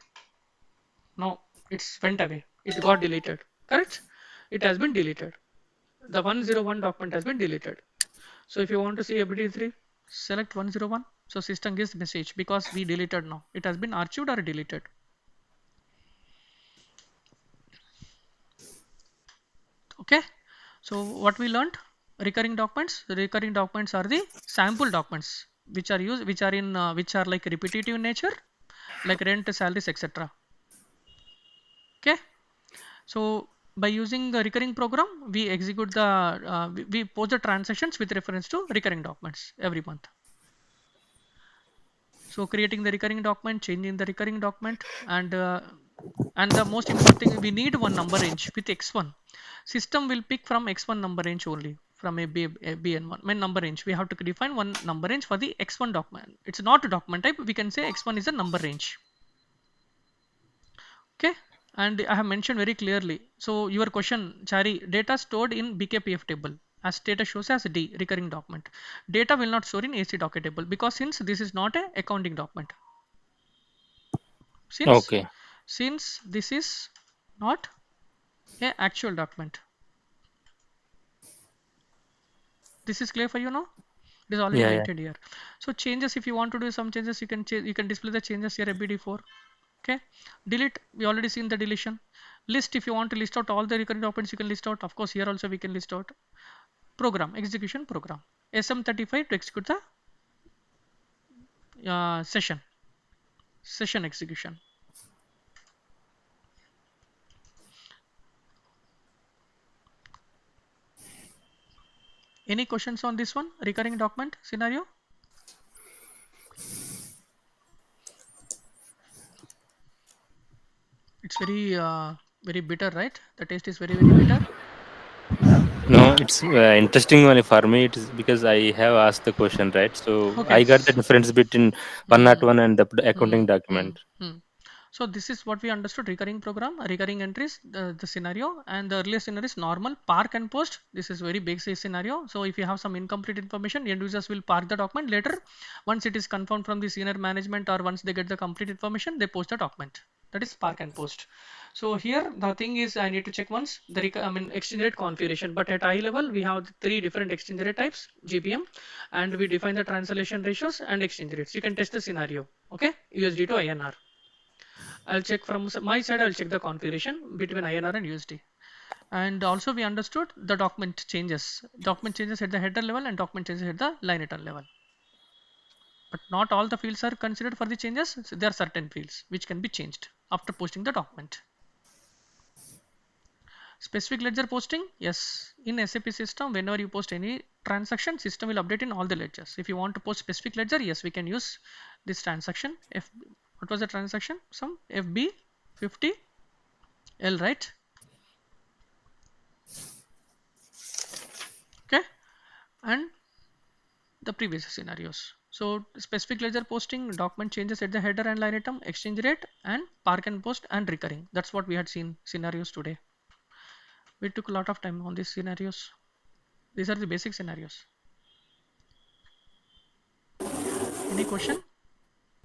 No, it's went away, it got deleted. Correct, it has been deleted. The 101 document has been deleted. So if you want to see FBD3, select 101. So system gives message because we deleted now. It has been archived or deleted. Okay. So what we learned? Recurring documents. The recurring documents are the sample documents which are used, which are like repetitive in nature, like rent, salaries, etc. Okay. So by using the recurring program, we execute the we post the transactions with reference to recurring documents every month. So creating the recurring document, changing the recurring document, and the most important thing, we need one number range with x1. System will pick from x1 number range only, from a bn1 main number range. We have to define one number range for the x1 document. It's not a document type. We can say x1 is a number range. Okay, and I have mentioned very clearly. So your question, Chari, data stored in BKPF table. as status shows as D, recurring document. Data will not store in AC docket table because since this is not a accounting document. Since Okay. since this is not a actual document. This is clear for you now? It is already Yeah, yeah. maintained here. So changes, if you want to do some changes, you can change, you can display the changes here ABD4. Okay. Delete, we already seen the deletion. List, if you want to list out all the recurring documents, you can list out. Of course, here also we can list out. Program, execution program. SM35 to execute the session execution. Any questions on this one? Recurring document scenario? It's very bitter, right? The taste is very bitter. No, it's interesting one for me. It is because I have asked the question, right? So Okay. I got the difference between Hmm. 101 and the Hmm. accounting Hmm. document. Hmm. So this is what we understood: recurring program, recurring entries, the scenario, and the earlier scenario is normal park and post. This is very basic scenario. So if you have some incomplete information, end users will park the document. Later, once it is confirmed from the senior management or once they get the complete information, they post the document. That is park and post. So here the thing is I need to check once the exchange rate configuration. But at eye level, we have three different exchange rate types, GBM, and we define the translation ratios and exchange rates. You can test the scenario. Okay, USD to INR. I'll check from my side, I'll check the configuration between INR and USD. And also we understood the document changes. Document changes at the header level and document changes at the line item level. But not all the fields are considered for the changes. So there are certain fields which can be changed after posting the document. Specific ledger posting, yes. In SAP system, whenever you post any transaction, system will update in all the ledgers. If you want to post specific ledger, yes, we can use this transaction. What was the transaction? Some FB50L, right? Okay, and the previous scenarios. So specific ledger posting, document changes at the header and line item, exchange rate, and park and post and recurring. That's what we had seen scenarios today. We took a lot of time on these scenarios. These are the basic scenarios. Any question?